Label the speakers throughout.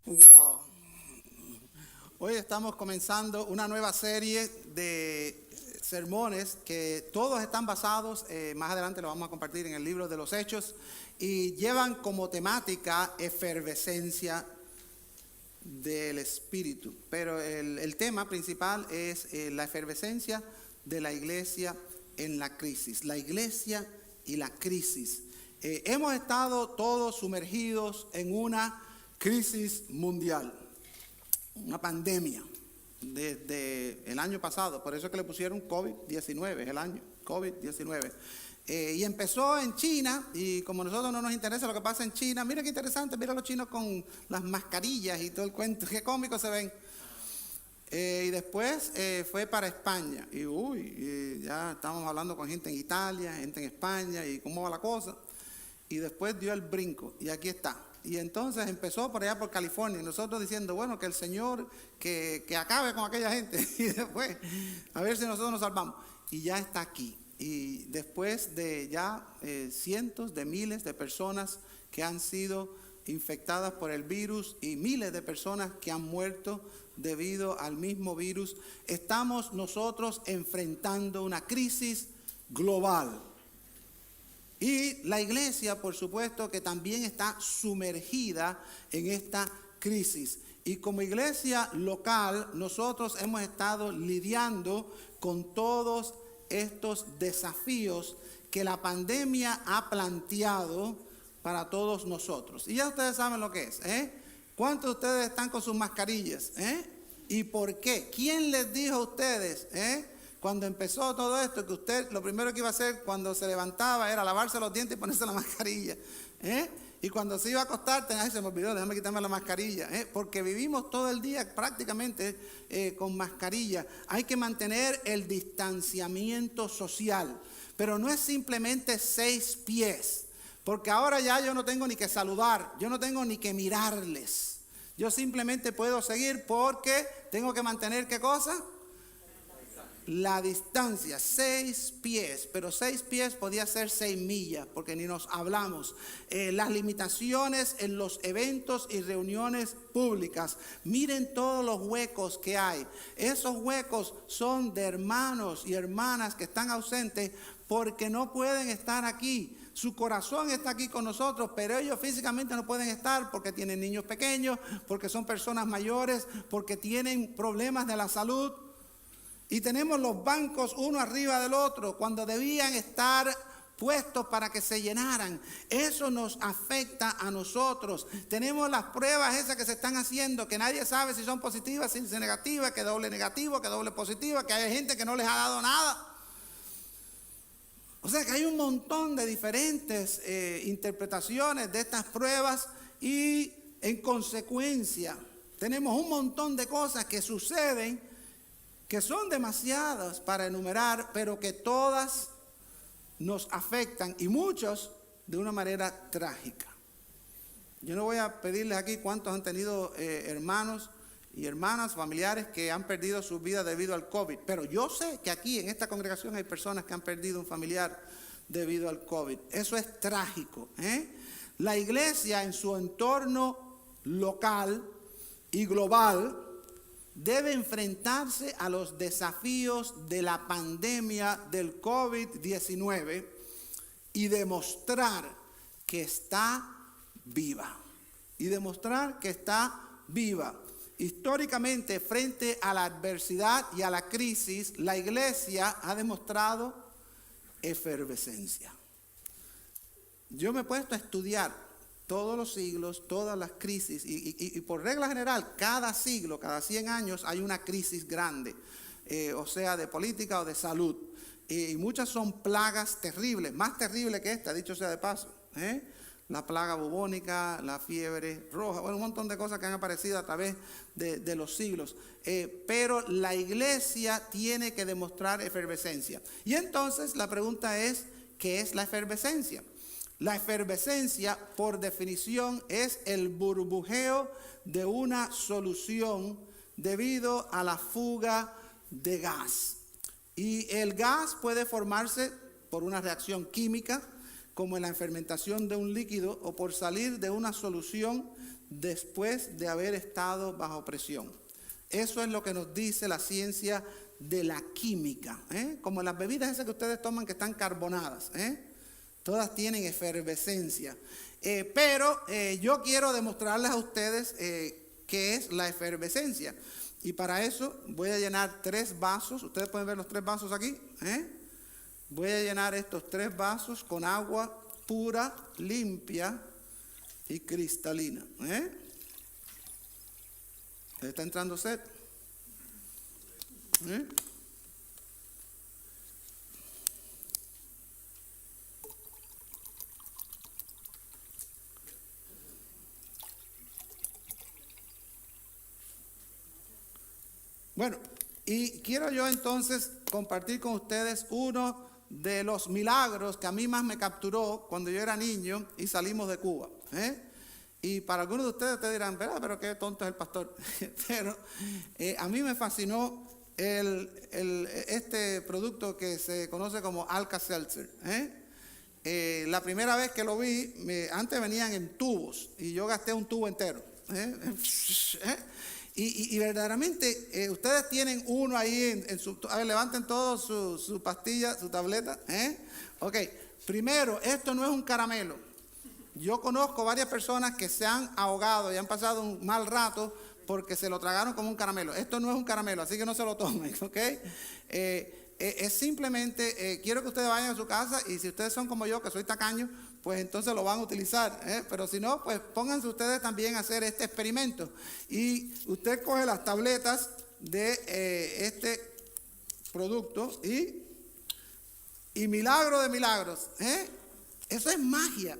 Speaker 1: Wow. Hoy estamos comenzando una nueva serie de sermones que todos están basados, más adelante lo vamos a compartir en el libro de los Hechos, y llevan como temática efervescencia del Espíritu. Pero el tema principal es la efervescencia de la iglesia en la crisis. La iglesia y la crisis. Hemos estado todos sumergidos en una crisis mundial, una pandemia desde el año pasado, por eso es que le pusieron COVID-19, es el año COVID-19. Y empezó en China, y como a nosotros no nos interesa lo que pasa en China, mira qué interesante, mira los chinos con las mascarillas y todo el cuento, qué cómicos se ven. Y después fue para España, y ya estábamos hablando con gente en Italia, gente en España, y cómo va la cosa. Y después dio el brinco, y aquí está. Y entonces empezó por allá por California, y nosotros diciendo, bueno, que el Señor que acabe con aquella gente, y después a ver si nosotros nos salvamos. Y ya está aquí. Y después de ya cientos de miles de personas que han sido infectadas por el virus y miles de personas que han muerto debido al mismo virus, estamos nosotros enfrentando una crisis global. Y la iglesia, por supuesto, que también está sumergida en esta crisis. Y como iglesia local, nosotros hemos estado lidiando con todos estos desafíos que la pandemia ha planteado para todos nosotros. Y ya ustedes saben lo que es, ¿eh? ¿Cuántos de ustedes están con sus mascarillas? ¿Y por qué? ¿Quién les dijo a ustedes, cuando empezó todo esto, que usted lo primero que iba a hacer cuando se levantaba era lavarse los dientes y ponerse la mascarilla? Y cuando se iba a acostar, ay, se me olvidó, déjame quitarme la mascarilla, porque vivimos todo el día prácticamente con mascarilla. Hay que mantener el distanciamiento social, pero no es simplemente 6 pies, porque ahora ya yo no tengo ni que saludar, yo no tengo ni que mirarles. Yo simplemente puedo seguir porque tengo que mantener, ¿qué cosa? La distancia, 6 pies, pero 6 pies podía ser 6 millas, porque ni nos hablamos. Las limitaciones en los eventos y reuniones públicas. Miren todos los huecos que hay. Esos huecos son de hermanos y hermanas que están ausentes porque no pueden estar aquí. Su corazón está aquí con nosotros, pero ellos físicamente no pueden estar porque tienen niños pequeños, porque son personas mayores, porque tienen problemas de la salud. Y tenemos los bancos uno arriba del otro cuando debían estar puestos para que se llenaran. Eso nos afecta a nosotros. Tenemos las pruebas esas que se están haciendo, que nadie sabe si son positivas, si son negativas, que doble negativo, que doble positiva, que hay gente que no les ha dado nada. O sea que hay un montón de diferentes interpretaciones de estas pruebas y en consecuencia tenemos un montón de cosas que suceden que son demasiadas para enumerar, pero que todas nos afectan y muchos de una manera trágica. Yo no voy a pedirles aquí cuántos han tenido hermanos y hermanas, familiares que han perdido su vida debido al COVID, pero yo sé que aquí en esta congregación hay personas que han perdido un familiar debido al COVID. Eso es trágico, La iglesia en su entorno local y global debe enfrentarse a los desafíos de la pandemia del COVID-19 y demostrar que está viva. Y demostrar que está viva. Históricamente, frente a la adversidad y a la crisis, la iglesia ha demostrado efervescencia. Yo me he puesto a estudiar todos los siglos, todas las crisis, y por regla general, cada siglo, cada 100 años hay una crisis grande, o sea, de política o de salud. Y muchas son plagas terribles, más terribles que esta, dicho sea de paso. La plaga bubónica, la fiebre roja, bueno, un montón de cosas que han aparecido a través de los siglos. Pero la iglesia tiene que demostrar efervescencia. Y entonces la pregunta es, ¿qué es la efervescencia? La efervescencia, por definición, es el burbujeo de una solución debido a la fuga de gas. Y el gas puede formarse por una reacción química, como en la fermentación de un líquido, o por salir de una solución después de haber estado bajo presión. Eso es lo que nos dice la ciencia de la química, como las bebidas esas que ustedes toman que están carbonadas, todas tienen efervescencia. Pero yo quiero demostrarles a ustedes qué es la efervescencia. Y para eso voy a llenar 3 vasos. Ustedes pueden ver los 3 vasos aquí. Voy a llenar estos 3 vasos con agua pura, limpia y cristalina. ¿Le está entrando sed? Bueno, y quiero yo entonces compartir con ustedes uno de los milagros que a mí más me capturó cuando yo era niño y salimos de Cuba. Y para algunos de ustedes dirán, ¿verdad? Pero qué tonto es el pastor. Pero a mí me fascinó este producto que se conoce como Alka-Seltzer. La primera vez que lo vi, antes venían en tubos y yo gasté un tubo entero. Y verdaderamente ustedes tienen uno ahí en su... A ver, levanten todos su pastilla, su tableta. Ok, primero, esto no es un caramelo. Yo conozco varias personas que se han ahogado y han pasado un mal rato porque se lo tragaron como un caramelo. Esto no es un caramelo, así que no se lo tomen, ¿ok? Es simplemente, quiero que ustedes vayan a su casa y si ustedes son como yo, que soy tacaño, pues entonces lo van a utilizar. Pero si no, pues pónganse ustedes también a hacer este experimento. Y usted coge las tabletas de este producto y milagro de milagros, eso es magia.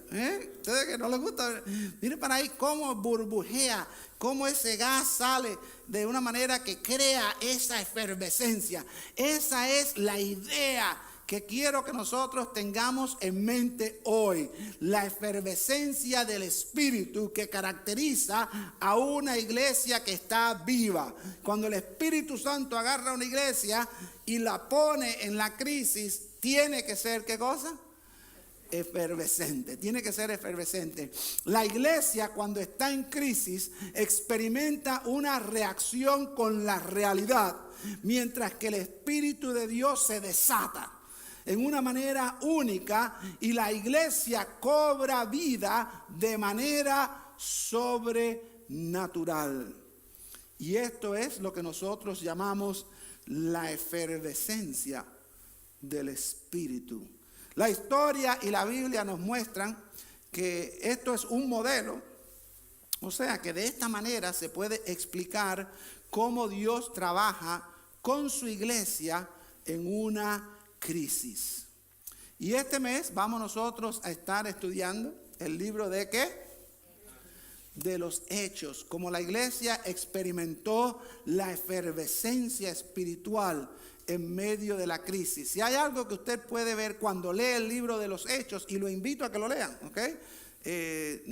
Speaker 1: Ustedes que no les gusta, miren para ahí cómo burbujea, cómo ese gas sale de una manera que crea esa efervescencia. Esa es la idea que quiero que nosotros tengamos en mente hoy. La efervescencia del Espíritu que caracteriza a una iglesia que está viva. Cuando el Espíritu Santo agarra a una iglesia y la pone en la crisis, tiene que ser, ¿qué cosa? Efervescente, tiene que ser efervescente. La iglesia cuando está en crisis experimenta una reacción con la realidad, mientras que el Espíritu de Dios se desata en una manera única y la iglesia cobra vida de manera sobrenatural. Y esto es lo que nosotros llamamos la efervescencia del Espíritu. La historia y la Biblia nos muestran que esto es un modelo, o sea que de esta manera se puede explicar cómo Dios trabaja con su iglesia en una crisis. Y este mes vamos nosotros a estar estudiando el libro de ¿qué? De los Hechos, como la iglesia experimentó la efervescencia espiritual en medio de la crisis. Si hay algo que usted puede ver cuando lee el libro de los Hechos, y lo invito a que lo lean, ¿ok?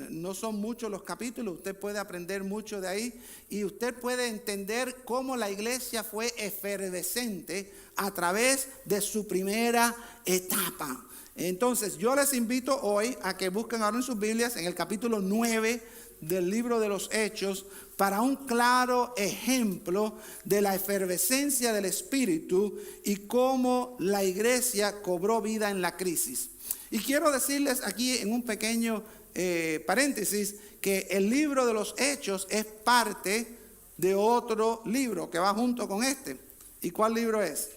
Speaker 1: No son muchos los capítulos, usted puede aprender mucho de ahí y usted puede entender cómo la iglesia fue efervescente a través de su primera etapa. Entonces yo les invito hoy a que busquen ahora en sus Biblias en el capítulo 9 del libro de los Hechos para un claro ejemplo de la efervescencia del Espíritu y cómo la iglesia cobró vida en la crisis. Y quiero decirles aquí en un pequeño paréntesis que el libro de los Hechos es parte de otro libro que va junto con este. ¿Y cuál libro es?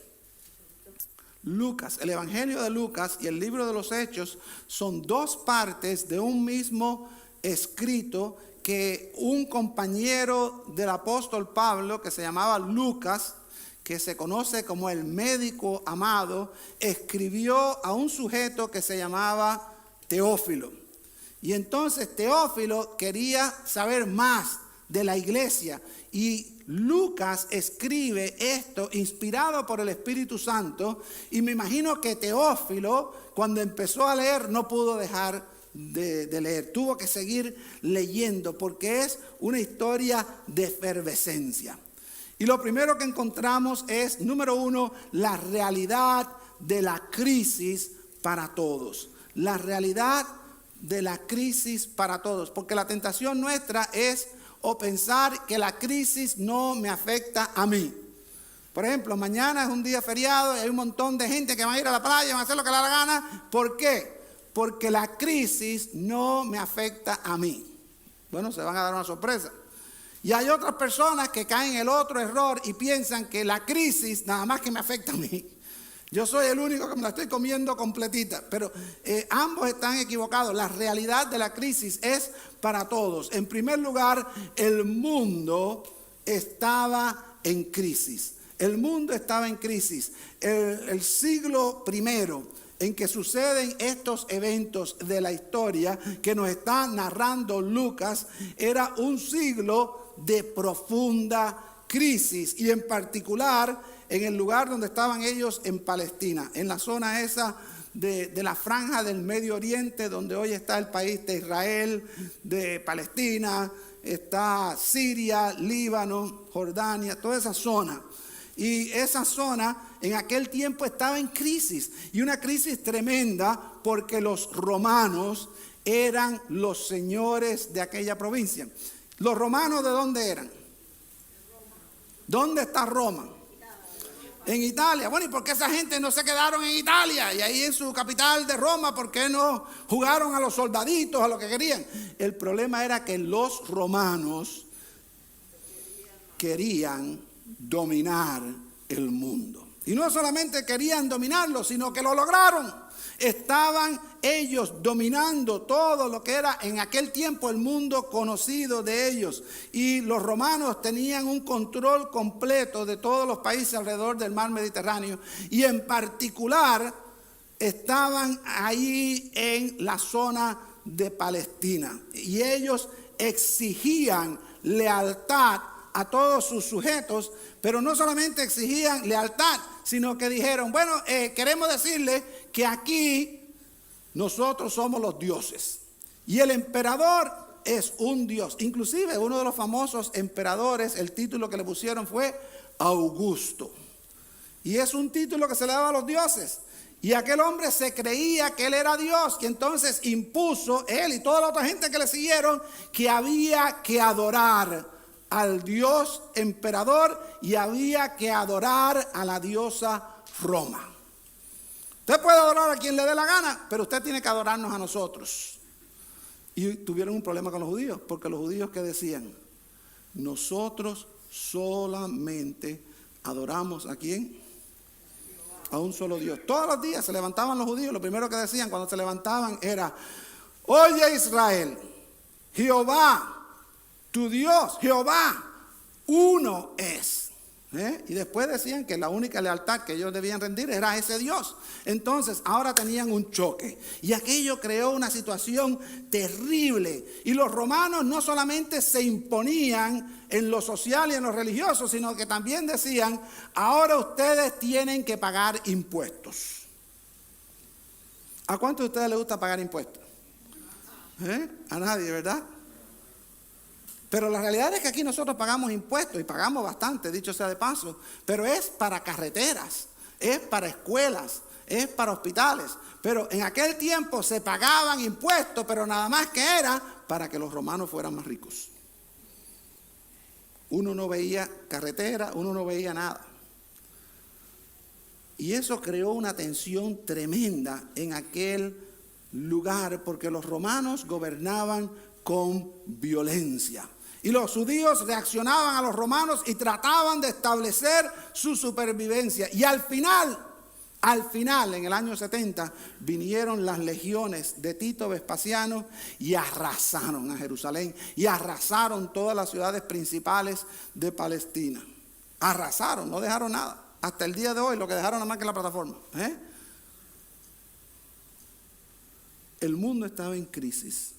Speaker 1: Lucas. El Evangelio de Lucas y el libro de los Hechos son dos partes de un mismo escrito que un compañero del apóstol Pablo, que se llamaba Lucas, que se conoce como el médico amado, escribió a un sujeto que se llamaba Teófilo. Y entonces Teófilo quería saber más de la iglesia y Lucas escribe esto inspirado por el Espíritu Santo, y me imagino que Teófilo cuando empezó a leer no pudo dejar de leer, tuvo que seguir leyendo porque es una historia de efervescencia. Y lo primero que encontramos es, número uno, la realidad de la crisis para todos. La realidad de la crisis para todos, porque la tentación nuestra es o pensar que la crisis no me afecta a mí. Por ejemplo, mañana es un día feriado y hay un montón de gente que va a ir a la playa, van a hacer lo que le da la gana. ¿Por qué? Porque la crisis no me afecta a mí. Bueno, se van a dar una sorpresa. Y hay otras personas que caen en el otro error y piensan que la crisis nada más que me afecta a mí. Yo soy el único que me la estoy comiendo completita. Pero ambos están equivocados. La realidad de la crisis es para todos. En primer lugar, el mundo estaba en crisis. El mundo estaba en crisis. El siglo primero en que suceden estos eventos de la historia que nos está narrando Lucas era un siglo de profunda crisis, y en particular en el lugar donde estaban ellos, en Palestina, en la zona esa de la franja del Medio Oriente, donde hoy está el país de Israel, de Palestina, está Siria, Líbano, Jordania, toda esa zona. Y esa zona en aquel tiempo estaba en crisis, y una crisis tremenda, porque los romanos eran los señores de aquella provincia. ¿Los romanos de dónde eran? ¿Dónde está Roma? En Italia. Bueno, ¿y por qué esa gente no se quedaron en Italia? Y ahí en su capital de Roma, ¿por qué no jugaron a los soldaditos, a lo que querían? El problema era que los romanos querían dominar el mundo. Y no solamente querían dominarlo, sino que lo lograron. Estaban ellos dominando todo lo que era en aquel tiempo el mundo conocido de ellos. Y los romanos tenían un control completo de todos los países alrededor del mar Mediterráneo. Y en particular estaban ahí en la zona de Palestina. Y ellos exigían lealtad a todos sus sujetos, pero no solamente exigían lealtad, sino que dijeron, bueno, queremos decirle que aquí nosotros somos los dioses y el emperador es un dios. Inclusive uno de los famosos emperadores, el título que le pusieron fue Augusto, y es un título que se le daba a los dioses. Y aquel hombre se creía que él era Dios, que entonces impuso, él y toda la otra gente que le siguieron, que había que adorar al Dios emperador y había que adorar a la diosa Roma. Usted puede adorar a quien le dé la gana, pero usted tiene que adorarnos a nosotros. Y tuvieron un problema con los judíos, porque los judíos que decían, nosotros solamente adoramos ¿a quién? A un solo Dios. Todos los días se levantaban los judíos, lo primero que decían cuando se levantaban era, oye Israel, Jehová, tu Dios, Jehová, uno es. Y después decían que la única lealtad que ellos debían rendir era a ese Dios. Entonces ahora tenían un choque, y aquello creó una situación terrible. Y los romanos no solamente se imponían en lo social y en lo religioso, sino que también decían, ahora ustedes tienen que pagar impuestos. ¿A cuántos de ustedes les gusta pagar impuestos? A nadie, ¿verdad? Pero la realidad es que aquí nosotros pagamos impuestos, y pagamos bastante, dicho sea de paso, pero es para carreteras, es para escuelas, es para hospitales. Pero en aquel tiempo se pagaban impuestos, pero nada más que era para que los romanos fueran más ricos. Uno no veía carretera, uno no veía nada. Y eso creó una tensión tremenda en aquel lugar, porque los romanos gobernaban con violencia. Y los judíos reaccionaban a los romanos y trataban de establecer su supervivencia. Y al final, en el año 70, vinieron las legiones de Tito Vespasiano y arrasaron a Jerusalén y arrasaron todas las ciudades principales de Palestina. Arrasaron, no dejaron nada. Hasta el día de hoy lo que dejaron nada más que la plataforma. El mundo estaba en crisis.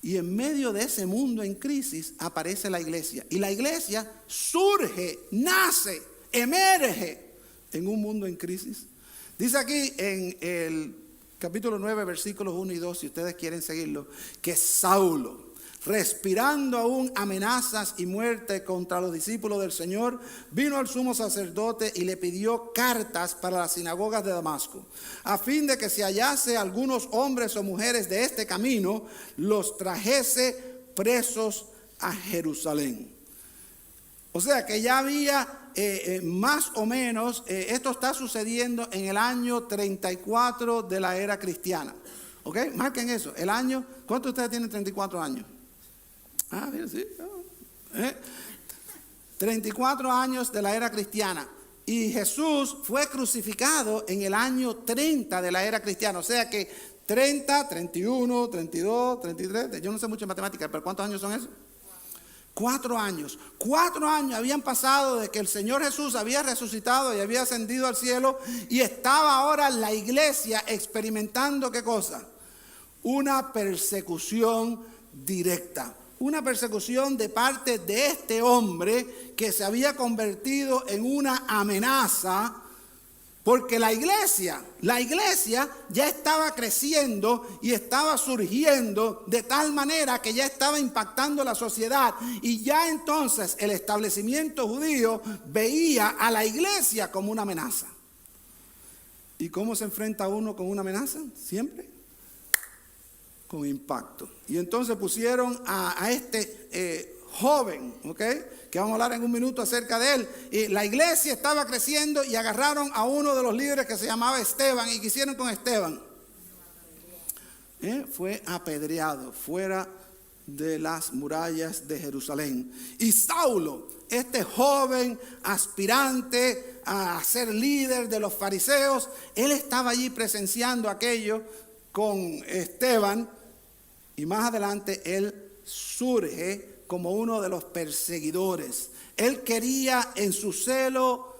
Speaker 1: Y en medio de ese mundo en crisis aparece la iglesia. Y la iglesia surge, nace, emerge en un mundo en crisis. Dice aquí en el capítulo 9, versículos 1 y 2, si ustedes quieren seguirlo, que Saulo, respirando aún amenazas y muerte contra los discípulos del Señor, vino al sumo sacerdote y le pidió cartas para las sinagogas de Damasco, a fin de que si hallase algunos hombres o mujeres de este camino, los trajese presos a Jerusalén. O sea que ya había más o menos, esto está sucediendo en el año 34 de la era cristiana. ¿Ok? Marquen eso. El año, ¿cuántos de ustedes tienen 34 años? Ah, bien, sí. 34 años de la era cristiana. Y Jesús fue crucificado en el año 30 de la era cristiana. O sea que 30, 31, 32, 33, yo no sé mucho de matemáticas, pero ¿cuántos años son esos? 4 años. 4 años habían pasado de que el Señor Jesús había resucitado y había ascendido al cielo, y estaba ahora la iglesia experimentando ¿qué cosa? Una persecución directa. Una persecución de parte de este hombre que se había convertido en una amenaza. Porque la iglesia ya estaba creciendo y estaba surgiendo de tal manera que ya estaba impactando la sociedad. Y ya entonces el establecimiento judío veía a la iglesia como una amenaza. ¿Y cómo se enfrenta uno con una amenaza? Siempre con impacto. Y entonces pusieron a este joven, ¿ok?, que vamos a hablar en un minuto acerca de él. Y la iglesia estaba creciendo y agarraron a uno de los líderes que se llamaba Esteban. ¿Y qué hicieron con Esteban? Fue apedreado fuera de las murallas de Jerusalén. Y Saulo, este joven aspirante a ser líder de los fariseos, él estaba allí presenciando aquello con Esteban. Y más adelante él surge como uno de los perseguidores. Él quería en su celo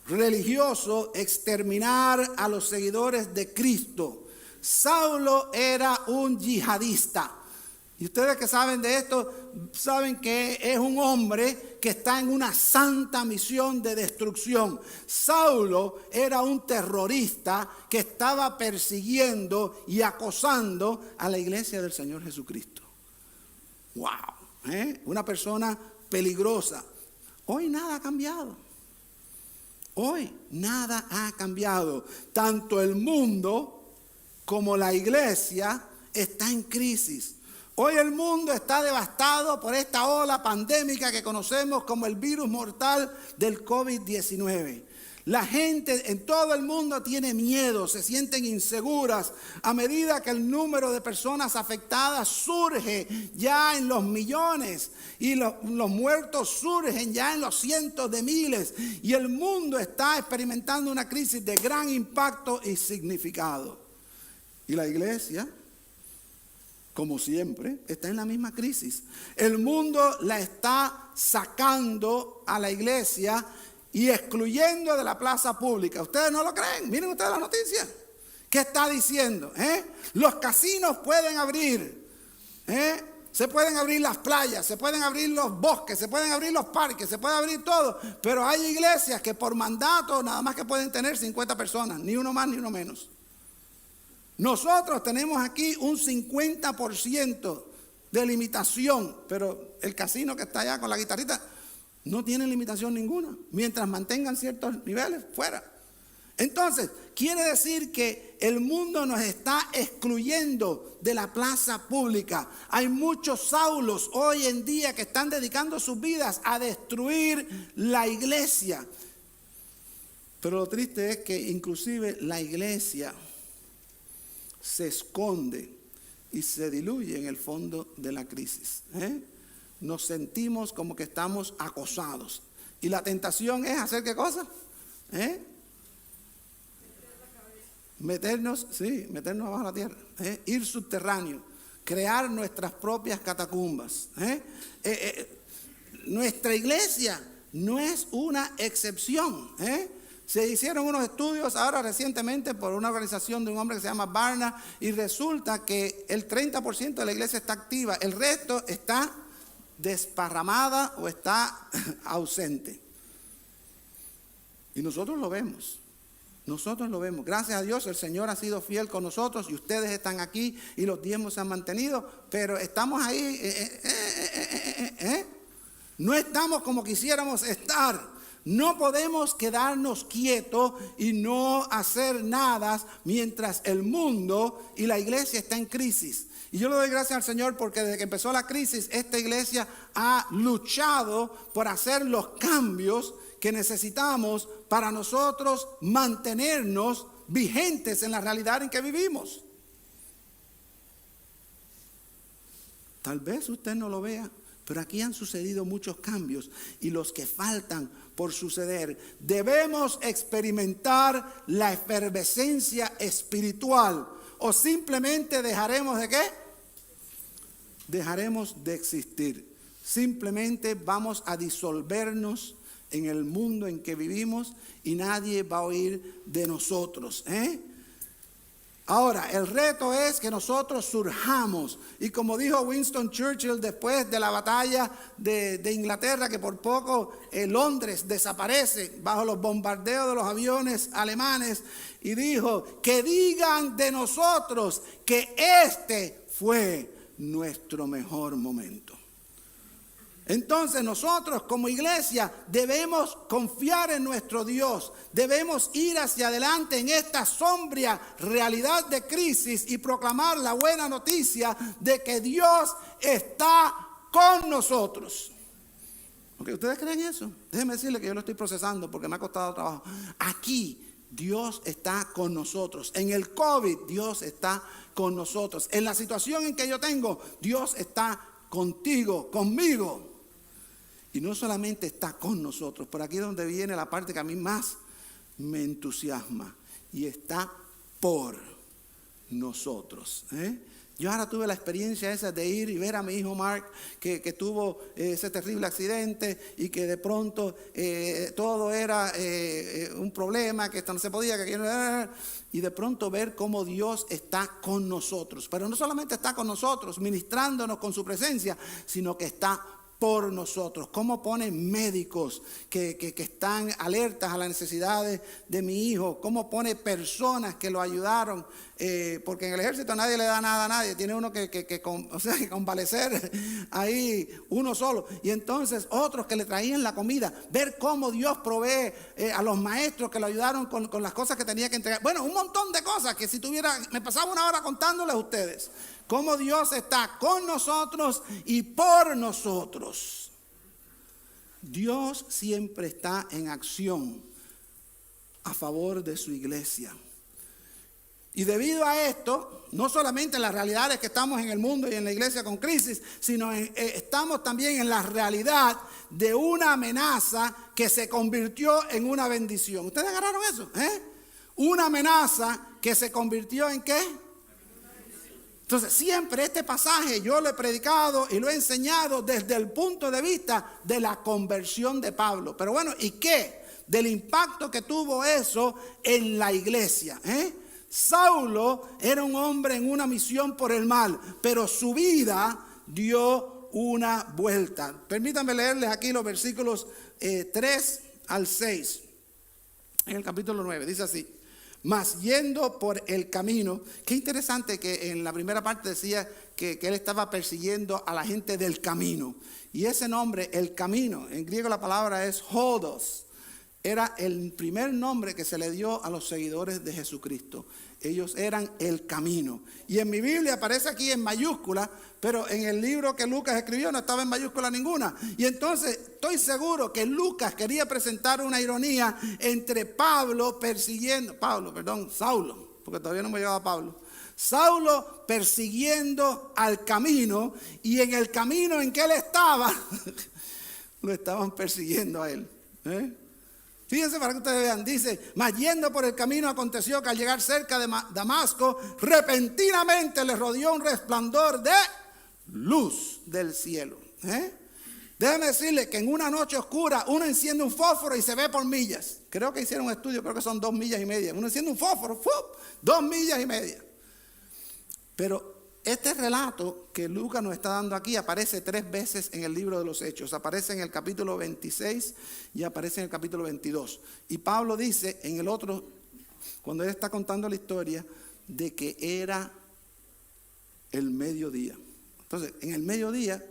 Speaker 1: religioso exterminar a los seguidores de Cristo. Saulo era un yihadista. Y ustedes que saben de esto, saben que es un hombre que está en una santa misión de destrucción. Saulo era un terrorista que estaba persiguiendo y acosando a la iglesia del Señor Jesucristo. ¡Wow! Una persona peligrosa. Hoy nada ha cambiado. Hoy nada ha cambiado. Tanto el mundo como la iglesia está en crisis. Hoy el mundo está devastado por esta ola pandémica que conocemos como el virus mortal del COVID-19. La gente en todo el mundo tiene miedo, se sienten inseguras a medida que el número de personas afectadas surge ya en los millones y los muertos surgen ya en los cientos de miles, y el mundo está experimentando una crisis de gran impacto y significado. Y la iglesia, como siempre, está en la misma crisis. El mundo la está sacando a la iglesia y excluyendo de la plaza pública. ¿Ustedes no lo creen? Miren ustedes la noticia. ¿Qué está diciendo? Los casinos pueden abrir. Se pueden abrir las playas, se pueden abrir los bosques, se pueden abrir los parques, se puede abrir todo. Pero hay iglesias que por mandato nada más que pueden tener 50 personas. Ni uno más ni uno menos. Nosotros tenemos aquí un 50% de limitación. Pero el casino que está allá con la guitarrita no tienen limitación ninguna, mientras mantengan ciertos niveles fuera. Entonces, quiere decir que el mundo nos está excluyendo de la plaza pública. Hay muchos Saulos hoy en día que están dedicando sus vidas a destruir la iglesia. Pero lo triste es que inclusive la iglesia se esconde y se diluye en el fondo de la crisis. Nos sentimos como que estamos acosados. Y la tentación es hacer ¿qué cosa? Meternos abajo de la tierra. Ir subterráneo. Crear nuestras propias catacumbas. Nuestra iglesia no es una excepción. Se hicieron unos estudios ahora recientemente por una organización de un hombre que se llama Barna, y resulta que el 30% de la iglesia está activa. El resto está desparramada o está ausente. Y nosotros lo vemos. Nosotros lo vemos. Gracias a Dios el Señor ha sido fiel con nosotros y ustedes están aquí y los diezmos se han mantenido, pero estamos ahí, no estamos como quisiéramos estar. No podemos quedarnos quietos y no hacer nada mientras el mundo y la iglesia está en crisis. Y yo le doy gracias al Señor porque desde que empezó la crisis, esta iglesia ha luchado por hacer los cambios que necesitamos para nosotros mantenernos vigentes en la realidad en que vivimos. Tal vez usted no lo vea, pero aquí han sucedido muchos cambios y los que faltan por suceder. Debemos experimentar la efervescencia espiritual o simplemente dejaremos de ¿qué? Dejaremos de existir. Simplemente vamos a disolvernos en el mundo en que vivimos y nadie va a oír de nosotros. Ahora, el reto es que nosotros surjamos. Y como dijo Winston Churchill después de la batalla de Inglaterra, que por poco Londres desaparece bajo los bombardeos de los aviones alemanes, y dijo, que digan de nosotros que este fue nuestro mejor momento. Entonces nosotros como iglesia debemos confiar en nuestro Dios, debemos ir hacia adelante en esta sombría realidad de crisis y proclamar la buena noticia de que Dios está con nosotros. ¿Okay? ¿Ustedes creen eso? Déjenme decirles que yo lo estoy procesando porque me ha costado trabajo. Aquí Dios está con nosotros. En el COVID Dios está con nosotros. En la situación en que yo tengo, Dios está contigo, conmigo. Y no solamente está con nosotros, por aquí es donde viene la parte que a mí más me entusiasma. Y está por nosotros. Yo ahora tuve la experiencia esa de ir y ver a mi hijo Mark que tuvo ese terrible accidente y que de pronto todo era un problema, que esto no se podía, y de pronto ver cómo Dios está con nosotros. Pero no solamente está con nosotros, ministrándonos con su presencia, sino que está por nosotros. Cómo pone médicos que están alertas a las necesidades de mi hijo. Cómo pone personas que lo ayudaron. Porque en el ejército nadie le da nada a nadie. Tiene uno que convalecer ahí uno solo. Y entonces otros que le traían la comida. Ver cómo Dios provee a los maestros que lo ayudaron con las cosas que tenía que entregar. Bueno, un montón de cosas que si tuviera, me pasaba una hora contándoles a ustedes. Cómo Dios está con nosotros y por nosotros. Dios siempre está en acción a favor de su iglesia. Y debido a esto, no solamente en las realidades que estamos en el mundo y en la iglesia con crisis, sino estamos también en la realidad de una amenaza que se convirtió en una bendición. ¿Ustedes agarraron eso? Una amenaza que se convirtió en ¿qué? Entonces siempre este pasaje yo lo he predicado y lo he enseñado desde el punto de vista de la conversión de Pablo. Pero bueno, ¿y qué? Del impacto que tuvo eso en la iglesia. Saulo era un hombre en una misión por el mal, pero su vida dio una vuelta. Permítanme leerles aquí los versículos 3 al 6. En el capítulo 9 dice así. Mas yendo por el camino, qué interesante que en la primera parte decía que él estaba persiguiendo a la gente del camino. Y ese nombre, el camino, en griego la palabra es hodos, era el primer nombre que se le dio a los seguidores de Jesucristo. Ellos eran el camino. Y en mi Biblia aparece aquí en mayúscula, pero en el libro que Lucas escribió no estaba en mayúscula ninguna. Y entonces estoy seguro que Lucas quería presentar una ironía entre Saulo, porque todavía no me llegaba Pablo. Saulo persiguiendo al camino, y en el camino en que él estaba, lo estaban persiguiendo a él. Fíjense para que ustedes vean, dice, mas yendo por el camino aconteció que al llegar cerca de Damasco, repentinamente le rodeó un resplandor de luz del cielo. Déjenme decirle que en una noche oscura uno enciende un fósforo y se ve por millas. Creo que hicieron un estudio, creo que son 2 millas y media. Uno enciende un fósforo, 2 millas y media. Pero este relato que Lucas nos está dando aquí aparece 3 veces en el libro de los Hechos. Aparece en el capítulo 26 y aparece en el capítulo 22. Y Pablo dice en el otro cuando él está contando la historia de que era el mediodía. Entonces, en el mediodía,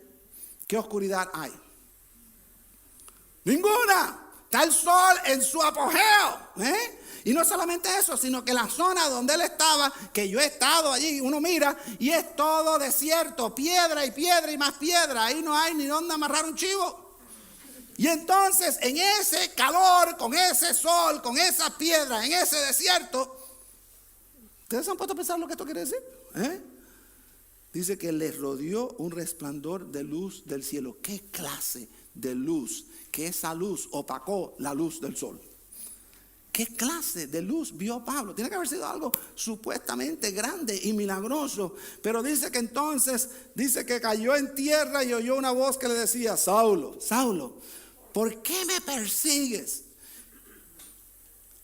Speaker 1: ¿qué oscuridad hay? Ninguna. Está el sol en su apogeo. Y no solamente eso, sino que la zona donde él estaba, que yo he estado allí, uno mira y es todo desierto, piedra y más piedra. Ahí no hay ni dónde amarrar un chivo. Y entonces en ese calor, con ese sol, con esa piedra, en ese desierto, ¿ustedes se han puesto a pensar lo que esto quiere decir? Dice que les rodeó un resplandor de luz del cielo. ¿Qué clase de luz? Que esa luz opacó la luz del sol. ¿Qué clase de luz vio Pablo? Tiene que haber sido algo supuestamente grande y milagroso. Pero dice que entonces, dice que cayó en tierra y oyó una voz que le decía: Saulo, Saulo, ¿por qué me persigues?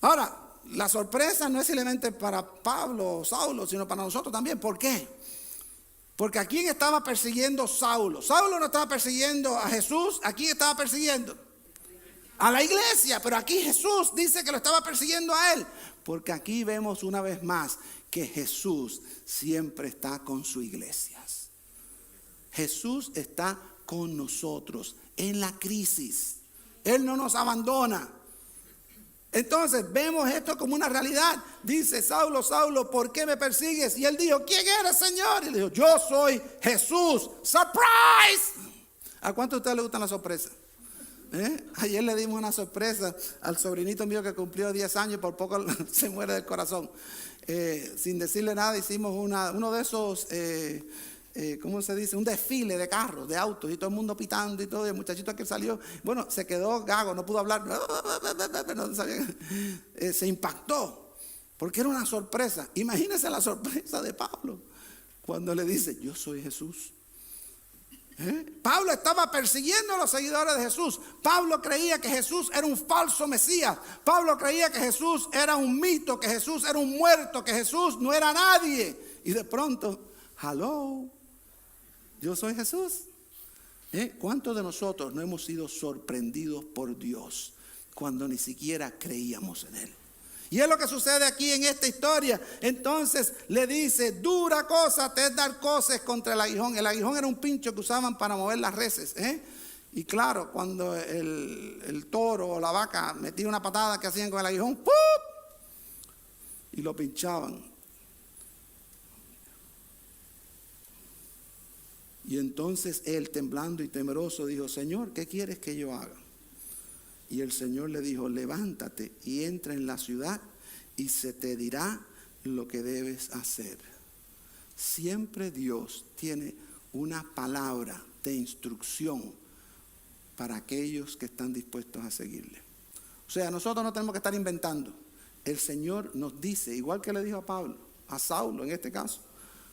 Speaker 1: Ahora, la sorpresa no es simplemente para Pablo o Saulo, sino para nosotros también. ¿Por qué? Porque ¿a quién estaba persiguiendo Saulo? Saulo no estaba persiguiendo a Jesús. ¿A quién estaba persiguiendo? A la iglesia. Pero aquí Jesús dice que lo estaba persiguiendo a él. Porque aquí vemos una vez más que Jesús siempre está con sus iglesias. Jesús está con nosotros en la crisis. Él no nos abandona. Entonces vemos esto como una realidad. Dice: Saulo, Saulo, ¿por qué me persigues? Y él dijo: ¿quién eres, Señor? Y le dijo: yo soy Jesús. ¡Surprise! ¿A cuánto de ustedes les gustan las sorpresas? Ayer le dimos una sorpresa al sobrinito mío que cumplió 10 años, por poco se muere del corazón. Sin decirle nada, hicimos uno de esos, ¿cómo se dice? Un desfile de carros, de autos, y todo el mundo pitando y todo. Y el muchachito que salió, bueno, se quedó gago, no pudo hablar, no sabía, se impactó, porque era una sorpresa. Imagínense la sorpresa de Pablo cuando le dice: yo soy Jesús. Pablo estaba persiguiendo a los seguidores de Jesús. Pablo creía que Jesús era un falso Mesías. Pablo creía que Jesús era un mito, que Jesús era un muerto, que Jesús no era nadie. Y de pronto, hello, yo soy Jesús. ¿Cuántos de nosotros no hemos sido sorprendidos por Dios cuando ni siquiera creíamos en Él? Y es lo que sucede aquí en esta historia. Entonces le dice: dura cosa te es dar coces contra el aguijón. El aguijón era un pincho que usaban para mover las reses. Y claro, cuando el toro o la vaca metía una patada, que hacían con el aguijón, ¡pup!, y lo pinchaban. Y entonces él, temblando y temeroso, dijo: Señor, ¿qué quieres que yo haga? Y el Señor le dijo: levántate y entra en la ciudad y se te dirá lo que debes hacer. Siempre Dios tiene una palabra de instrucción para aquellos que están dispuestos a seguirle. O sea, nosotros no tenemos que estar inventando. El Señor nos dice, igual que le dijo a Pablo, a Saulo en este caso,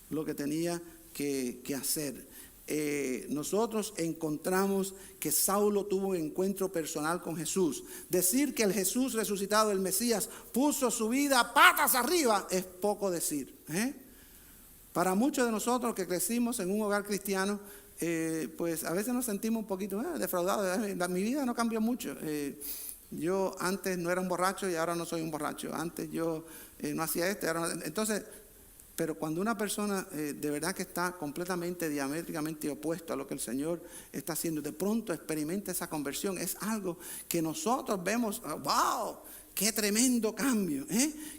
Speaker 1: lo que tenía que hacer. Nosotros encontramos que Saulo tuvo un encuentro personal con Jesús. Decir que el Jesús resucitado, el Mesías, puso su vida patas arriba es poco decir. Para muchos de nosotros que crecimos en un hogar cristiano, pues a veces nos sentimos un poquito defraudados. Mi vida no cambió mucho. Yo antes no era un borracho y ahora no soy un borracho. Antes yo no hacía esto y ahora no. Entonces, pero cuando una persona de verdad que está completamente diamétricamente opuesto a lo que el Señor está haciendo, de pronto experimenta esa conversión, es algo que nosotros vemos: ¡wow! ¡Qué tremendo cambio!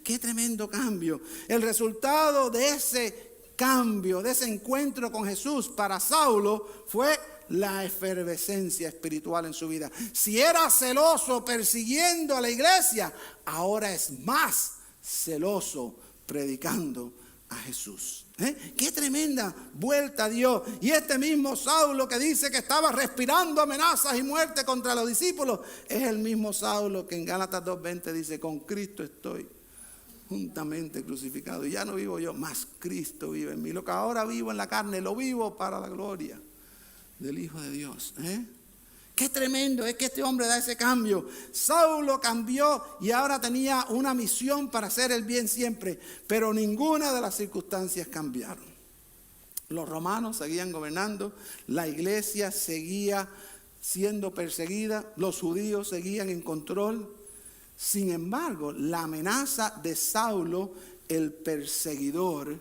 Speaker 1: ¡Qué tremendo cambio! El resultado de ese cambio, de ese encuentro con Jesús para Saulo fue la efervescencia espiritual en su vida. Si era celoso persiguiendo a la iglesia, ahora es más celoso predicando a Jesús. Qué tremenda vuelta dio. Y este mismo Saulo que dice que estaba respirando amenazas y muerte contra los discípulos, es el mismo Saulo que en Gálatas 2:20 dice: con Cristo estoy juntamente crucificado, y ya no vivo yo, más Cristo vive en mí. Lo que ahora vivo en la carne, lo vivo para la gloria del Hijo de Dios. Qué tremendo es que este hombre da ese cambio. Saulo cambió y ahora tenía una misión para hacer el bien siempre, pero ninguna de las circunstancias cambiaron. Los romanos seguían gobernando, la iglesia seguía siendo perseguida, los judíos seguían en control. Sin embargo, la amenaza de Saulo, el perseguidor,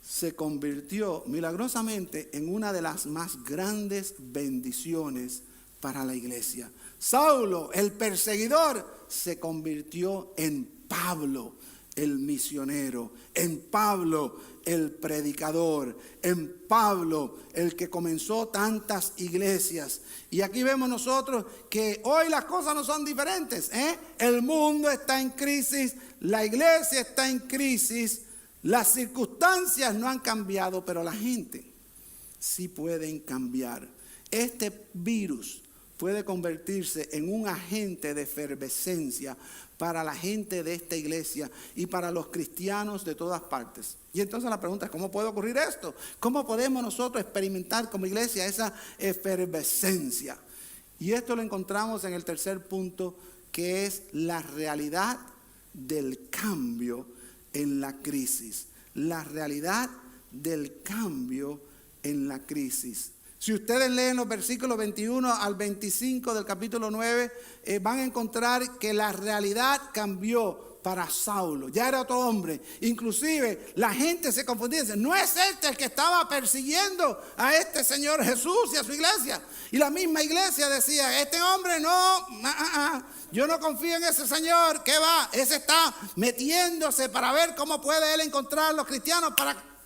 Speaker 1: se convirtió milagrosamente en una de las más grandes bendiciones para la iglesia. Saulo, el perseguidor, se convirtió en Pablo, el misionero, en Pablo, el predicador, en Pablo, el que comenzó tantas iglesias. Y aquí vemos nosotros que hoy las cosas no son diferentes, ¿eh? El mundo está en crisis, la iglesia está en crisis, las circunstancias no han cambiado, pero la gente sí pueden cambiar. Este virus puede convertirse en un agente de efervescencia para la gente de esta iglesia y para los cristianos de todas partes. Y entonces la pregunta es, ¿cómo puede ocurrir esto? ¿Cómo podemos nosotros experimentar como iglesia esa efervescencia? Y esto lo encontramos en el tercer punto, que es la realidad del cambio en la crisis. La realidad del cambio en la crisis. Si ustedes leen los versículos 21 al 25 del capítulo 9, van a encontrar que la realidad cambió para Saulo. Ya era otro hombre. Inclusive la gente se confundía. Dice, no es este el que estaba persiguiendo a este Señor Jesús y a su iglesia. Y la misma iglesia decía, este hombre no, yo no confío en ese Señor. ¿Qué va? Ese está metiéndose para ver cómo puede él encontrar a los cristianos para...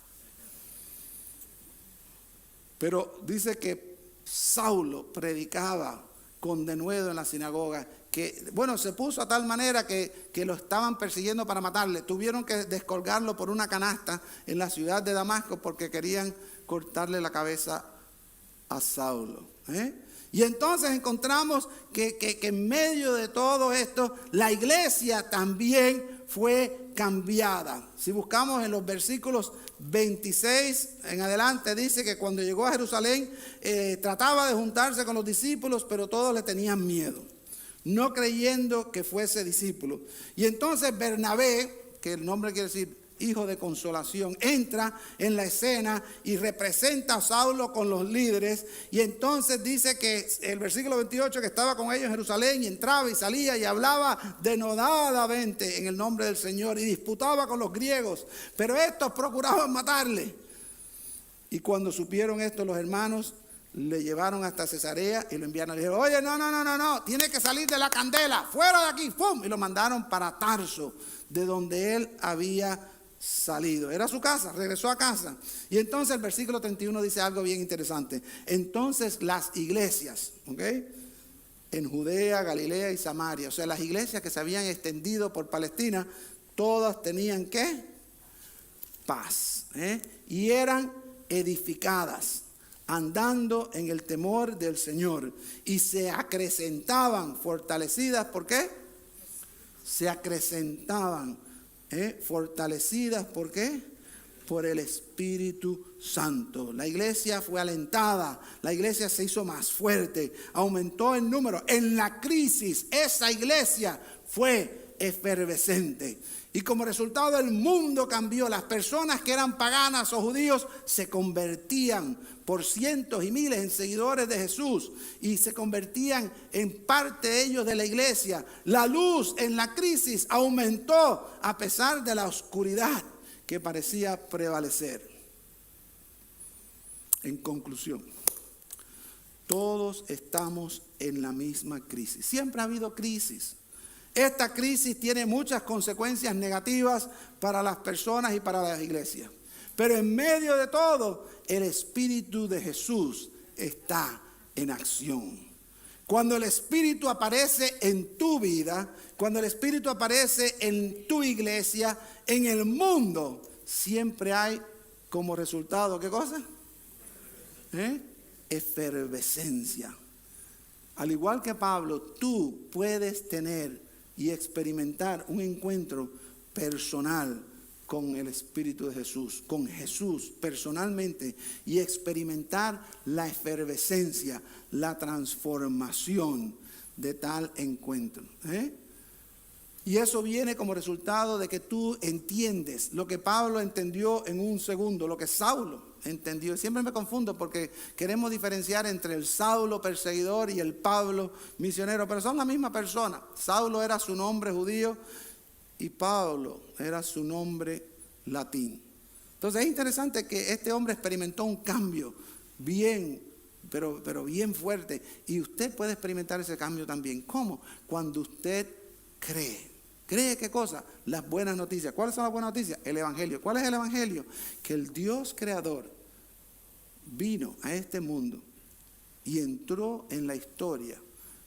Speaker 1: Pero dice que Saulo predicaba con denuedo en la sinagoga, que bueno, se puso a tal manera que lo estaban persiguiendo para matarle. Tuvieron que descolgarlo por una canasta en la ciudad de Damasco porque querían cortarle la cabeza a Saulo. Y entonces encontramos que en medio de todo esto, la iglesia también fue cambiada. Si buscamos en los versículos 26 en adelante, dice que cuando llegó a Jerusalén, trataba de juntarse con los discípulos, pero todos le tenían miedo, no creyendo que fuese discípulo. Y entonces Bernabé, que el nombre quiere decir hijo de consolación, entra en la escena y representa a Saulo con los líderes. Y entonces dice que el versículo 28, que estaba con ellos en Jerusalén y entraba y salía y hablaba denodadamente en el nombre del Señor y disputaba con los griegos, pero estos procuraban matarle. Y cuando supieron esto, los hermanos le llevaron hasta Cesarea y lo enviaron. Le dijeron, oye, no, tiene que salir de la candela, fuera de aquí, ¡pum! Y lo mandaron para Tarso, de donde él había salido. Era su casa, regresó a casa. Y entonces el versículo 31 dice algo bien interesante. Entonces las iglesias, en Judea, Galilea y Samaria, o sea, las iglesias que se habían extendido por Palestina, todas tenían ¿qué? Paz. Y eran edificadas, andando en el temor del Señor, y se acrecentaban, fortalecidas, ¿por qué? Se acrecentaban, fortalecidas, ¿por qué? Por el Espíritu Santo. La iglesia fue alentada, la iglesia se hizo más fuerte, aumentó en número. En la crisis, esa iglesia fue efervescente. Y como resultado el mundo cambió. Las personas que eran paganas o judíos se convertían por cientos y miles en seguidores de Jesús y se convertían en parte de ellos de la iglesia. La luz en la crisis aumentó a pesar de la oscuridad que parecía prevalecer. En conclusión, todos estamos en la misma crisis. Siempre ha habido crisis. Esta crisis tiene muchas consecuencias negativas para las personas y para las iglesias. Pero en medio de todo, el Espíritu de Jesús está en acción. Cuando el Espíritu aparece en tu vida, cuando el Espíritu aparece en tu iglesia, en el mundo, siempre hay como resultado, ¿qué cosa? Efervescencia. Al igual que Pablo, tú puedes tener y experimentar un encuentro personal con el Espíritu de Jesús, con Jesús personalmente, y experimentar la efervescencia, la transformación de tal encuentro. Y eso viene como resultado de que tú entiendes lo que Pablo entendió en un segundo, lo que Saulo entendió. Siempre me confundo porque queremos diferenciar entre el Saulo perseguidor y el Pablo misionero, pero son la misma persona. Saulo era su nombre judío y Pablo era su nombre latín. Entonces es interesante que este hombre experimentó un cambio bien, pero bien fuerte. Y usted puede experimentar ese cambio también. ¿Cómo? Cuando usted cree. ¿Cree qué cosa? Las buenas noticias. ¿Cuáles son las buenas noticias? El Evangelio. ¿Cuál es el Evangelio? Que el Dios creador vino a este mundo y entró en la historia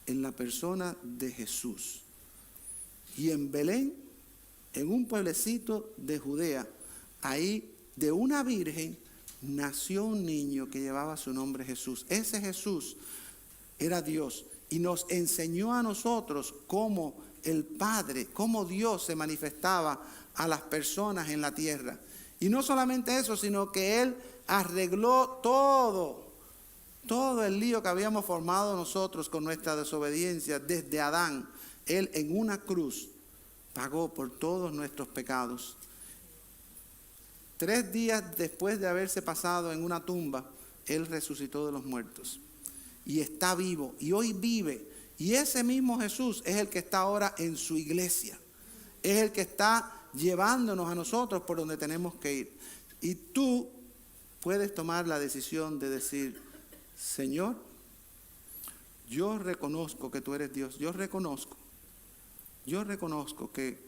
Speaker 1: en la persona de Jesús. Y en Belén, en un pueblecito de Judea, ahí de una virgen nació un niño que llevaba su nombre Jesús. Ese Jesús era Dios y nos enseñó a nosotros cómo el Padre, cómo Dios se manifestaba a las personas en la tierra. Y no solamente eso, sino que Él arregló todo el lío que habíamos formado nosotros con nuestra desobediencia desde Adán. Él en una cruz pagó por todos nuestros pecados. 3 días después de haberse pasado en una tumba, Él resucitó de los muertos. Y está vivo, y hoy vive. Y ese mismo Jesús es el que está ahora en su iglesia. Es el que está llevándonos a nosotros por donde tenemos que ir. Y tú puedes tomar la decisión de decir: Señor, yo reconozco que tú eres Dios. Yo reconozco que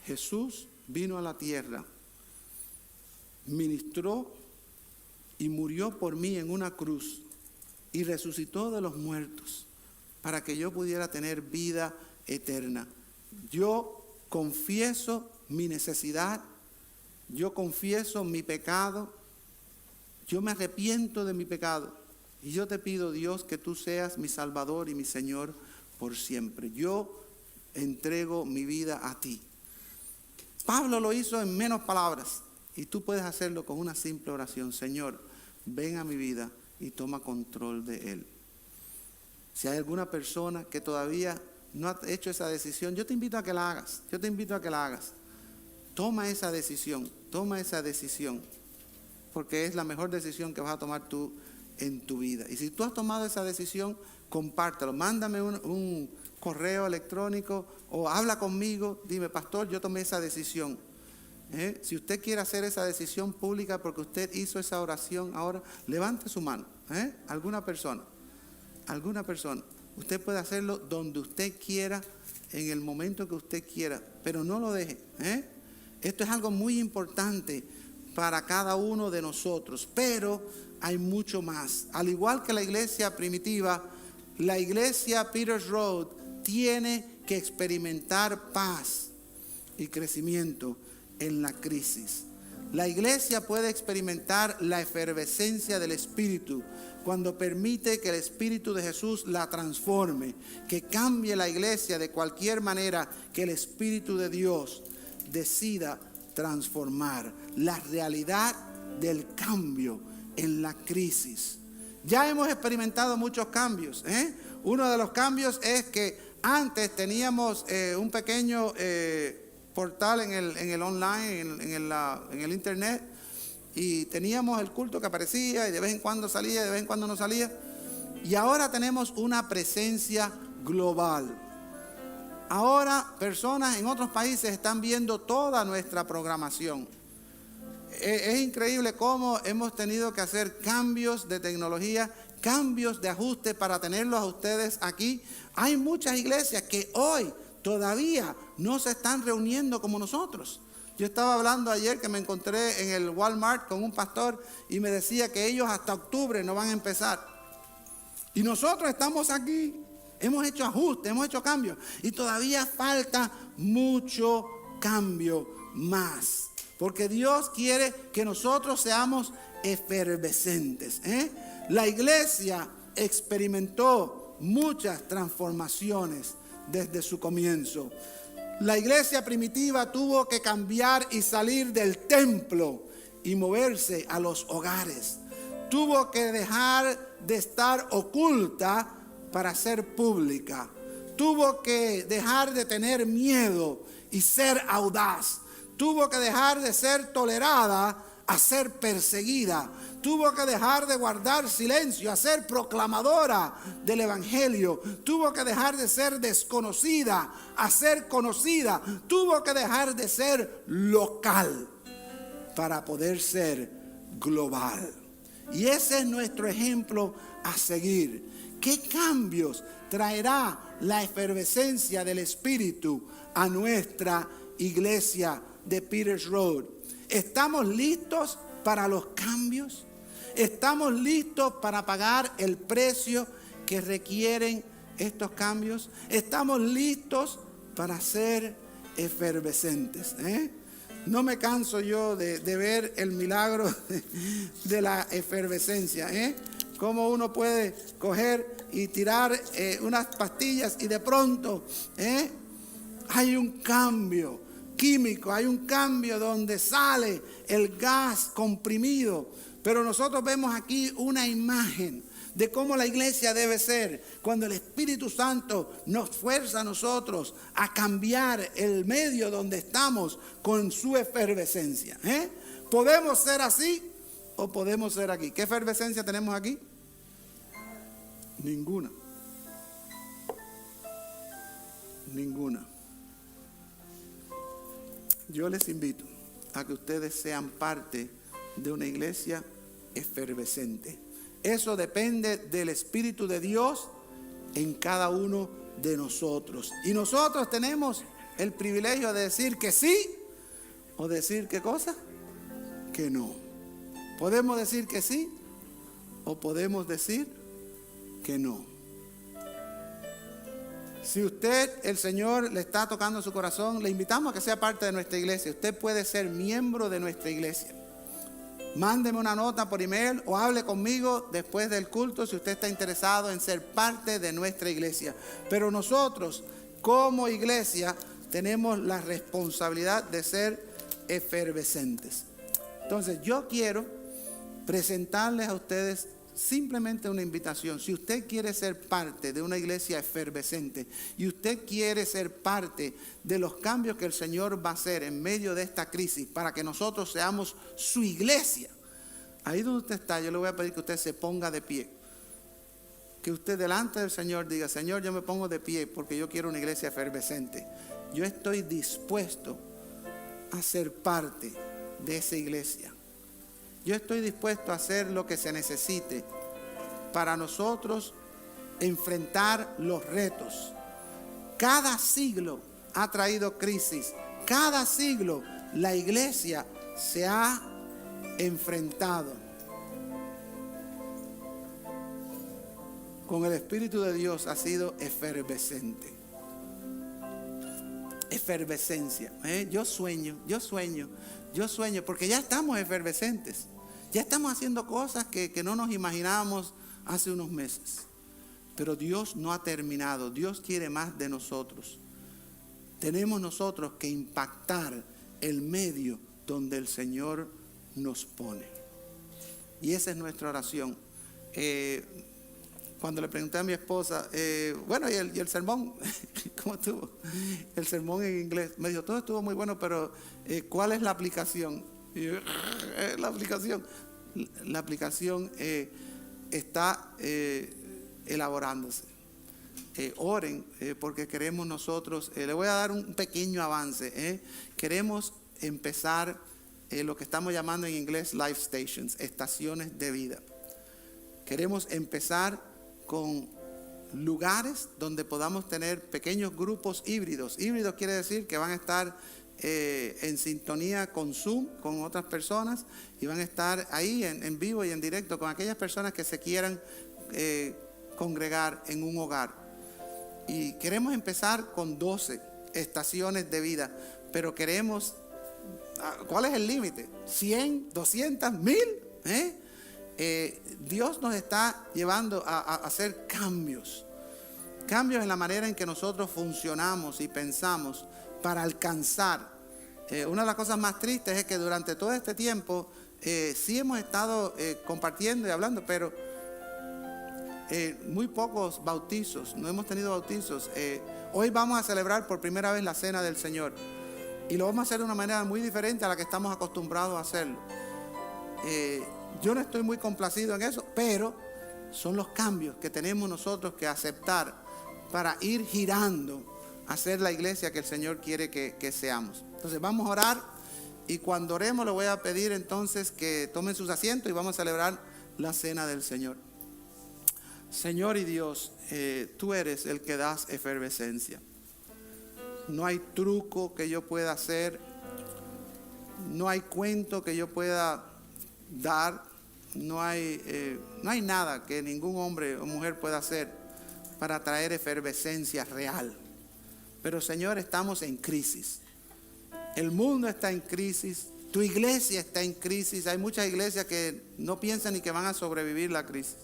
Speaker 1: Jesús vino a la tierra, ministró y murió por mí en una cruz y resucitó de los muertos para que yo pudiera tener vida eterna. Yo confieso mi necesidad, yo confieso mi pecado, yo me arrepiento de mi pecado y yo te pido, Dios, que tú seas mi Salvador y mi Señor por siempre. Yo entrego mi vida a ti. Pablo lo hizo en menos palabras y tú puedes hacerlo con una simple oración: Señor, ven a mi vida y toma control de él. Si hay alguna persona que todavía no ha hecho esa decisión, yo te invito a que la hagas. Toma esa decisión, porque es la mejor decisión que vas a tomar tú en tu vida. Y si tú has tomado esa decisión, compártelo. Mándame un correo electrónico o habla conmigo. Dime: pastor, yo tomé esa decisión. Si usted quiere hacer esa decisión pública porque usted hizo esa oración ahora, levante su mano. Alguna persona. Usted puede hacerlo donde usted quiera, en el momento que usted quiera, pero no lo deje. Esto es algo muy importante para cada uno de nosotros, pero hay mucho más. Al igual que la iglesia primitiva, la iglesia Peters Road tiene que experimentar paz y crecimiento en la crisis. La iglesia puede experimentar la efervescencia del Espíritu cuando permite que el Espíritu de Jesús la transforme, que cambie la iglesia de cualquier manera que el Espíritu de Dios decida transformar. La realidad del cambio en la crisis. Ya hemos experimentado muchos cambios. Uno de los cambios es que antes teníamos un pequeño portal en el online, en el internet, y teníamos el culto que aparecía y de vez en cuando salía, de vez en cuando no salía. Y ahora tenemos una presencia global. Ahora personas en otros países están viendo toda nuestra programación. Es increíble cómo hemos tenido que hacer cambios de tecnología, cambios de ajuste para tenerlos a ustedes aquí. Hay muchas iglesias que hoy todavía no se están reuniendo como nosotros. Yo estaba hablando ayer que me encontré en el Walmart con un pastor y me decía que ellos hasta octubre no van a empezar. Y nosotros estamos aquí, hemos hecho ajustes, hemos hecho cambios y todavía falta mucho cambio más. Porque Dios quiere que nosotros seamos efervescentes. La iglesia experimentó muchas transformaciones desde su comienzo. La iglesia primitiva tuvo que cambiar y salir del templo y moverse a los hogares. Tuvo que dejar de estar oculta para ser pública. tuvo que dejar de tener miedo y ser audaz. Tuvo que dejar de ser tolerada a ser perseguida. Tuvo que dejar de guardar silencio, a ser proclamadora del evangelio. Tuvo que dejar de ser desconocida, a ser conocida. Tuvo que dejar de ser local para poder ser global. Y ese es nuestro ejemplo a seguir. ¿Qué cambios traerá la efervescencia del Espíritu a nuestra iglesia de Peters Road? ¿Estamos listos para los cambios? ¿Estamos listos para pagar el precio que requieren estos cambios? ¿Estamos listos para ser efervescentes? No me canso yo de ver el milagro de la efervescencia. Cómo uno puede coger y tirar unas pastillas y de pronto hay un cambio químico, hay un cambio donde sale el gas comprimido. Pero nosotros vemos aquí una imagen de cómo la iglesia debe ser cuando el Espíritu Santo nos fuerza a nosotros a cambiar el medio donde estamos con su efervescencia. ¿Podemos ser así o podemos ser aquí? ¿Qué efervescencia tenemos aquí? Ninguna. Ninguna. Yo les invito a que ustedes sean parte de una iglesia efervescente. Eso depende del Espíritu de Dios en cada uno de nosotros. Y nosotros tenemos el privilegio de decir que sí o decir qué cosa, que no. Podemos decir que sí o podemos decir que no. Si usted, el Señor le está tocando su corazón, le invitamos a que sea parte de nuestra iglesia. Usted puede ser miembro de nuestra iglesia. Mándeme una nota por email o hable conmigo después del culto si usted está interesado en ser parte de nuestra iglesia. Pero nosotros, como iglesia, tenemos la responsabilidad de ser efervescentes. Entonces, yo quiero presentarles a ustedes simplemente una invitación. Si usted quiere ser parte de una iglesia efervescente y usted quiere ser parte de los cambios que el Señor va a hacer en medio de esta crisis para que nosotros seamos su iglesia, ahí donde usted está, yo le voy a pedir que usted se ponga de pie. Que usted delante del Señor diga: Señor, yo me pongo de pie porque yo quiero una iglesia efervescente. Yo estoy dispuesto a ser parte de esa iglesia. Yo estoy dispuesto a hacer lo que se necesite para nosotros enfrentar los retos. Cada siglo ha traído crisis. Cada siglo la iglesia se ha enfrentado. Con el Espíritu de Dios ha sido efervescente. Efervescencia. Yo sueño, porque ya estamos efervescentes. Ya estamos haciendo cosas que no nos imaginábamos hace unos meses. Pero Dios no ha terminado. Dios quiere más de nosotros. Tenemos nosotros que impactar el medio donde el Señor nos pone. Y esa es nuestra oración. Cuando le pregunté a mi esposa, bueno, y el sermón, ¿cómo estuvo? El sermón en inglés. Me dijo, todo estuvo muy bueno, pero ¿cuál es la aplicación? Y yo, la aplicación está elaborándose. Oren, porque queremos nosotros, le voy a dar un pequeño avance. Queremos empezar lo que estamos llamando en inglés life stations, estaciones de vida. Queremos empezar con lugares donde podamos tener pequeños grupos híbridos. Híbridos quiere decir que van a estar en sintonía con Zoom, con otras personas, y van a estar ahí en vivo y en directo con aquellas personas que se quieran congregar en un hogar. Y queremos empezar con 12 estaciones de vida, pero queremos, ¿cuál es el límite? ¿100, 200, 1000? Dios nos está llevando a hacer cambios en la manera en que nosotros funcionamos y pensamos para alcanzar. Una de las cosas más tristes es que durante todo este tiempo sí hemos estado compartiendo y hablando, pero muy pocos bautizos, no hemos tenido bautizos. Hoy vamos a celebrar por primera vez la Cena del Señor. Y lo vamos a hacer de una manera muy diferente a la que estamos acostumbrados a hacerlo. Yo no estoy muy complacido en eso, pero son los cambios que tenemos nosotros que aceptar para ir girando a ser la iglesia que el Señor quiere que seamos. Entonces vamos a orar, y cuando oremos le voy a pedir entonces que tomen sus asientos y vamos a celebrar la Cena del Señor. Señor y Dios, tú eres el que das efervescencia. No hay truco que yo pueda hacer, no hay cuento que yo pueda dar, no hay nada que ningún hombre o mujer pueda hacer para traer efervescencia real. Pero Señor, estamos en crisis. El mundo está en crisis, tu iglesia está en crisis. Hay muchas iglesias que no piensan ni que van a sobrevivir la crisis.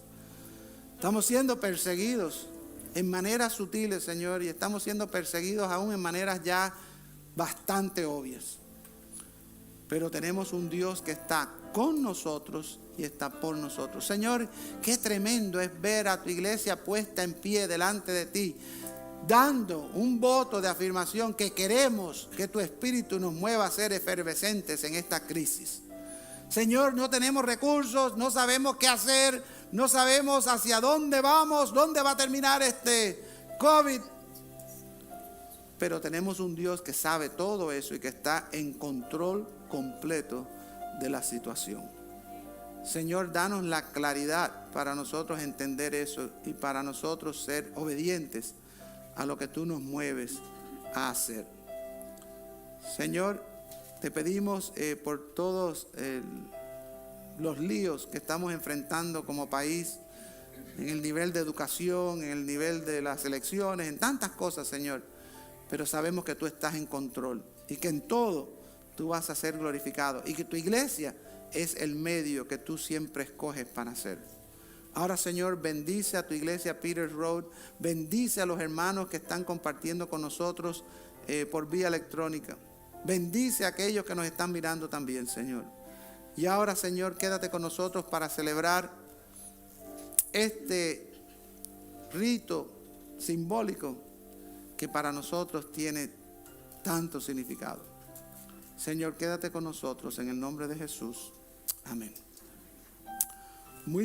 Speaker 1: Estamos siendo perseguidos en maneras sutiles, Señor, y estamos siendo perseguidos aún en maneras ya bastante obvias. Pero tenemos un Dios que está con nosotros y está por nosotros. Señor, qué tremendo es ver a tu iglesia puesta en pie delante de ti, dando un voto de afirmación que queremos que tu espíritu nos mueva a ser efervescentes en esta crisis. Señor, no tenemos recursos, no sabemos qué hacer, no sabemos hacia dónde vamos, dónde va a terminar este COVID. Pero tenemos un Dios que sabe todo eso y que está en control completo de la situación. Señor, danos la claridad para nosotros entender eso y para nosotros ser obedientes a lo que tú nos mueves a hacer. Señor, te pedimos por todos los líos que estamos enfrentando como país, en el nivel de educación, en el nivel de las elecciones, en tantas cosas, Señor. Pero sabemos que tú estás en control y que en todo tú vas a ser glorificado y que tu iglesia es el medio que tú siempre escoges para hacer. Ahora, Señor, bendice a tu iglesia Peters Road, bendice a los hermanos que están compartiendo con nosotros por vía electrónica. Bendice a aquellos que nos están mirando también, Señor. Y ahora, Señor, quédate con nosotros para celebrar este rito simbólico que para nosotros tiene tanto significado. Señor, quédate con nosotros en el nombre de Jesús. Amén. Muy bien.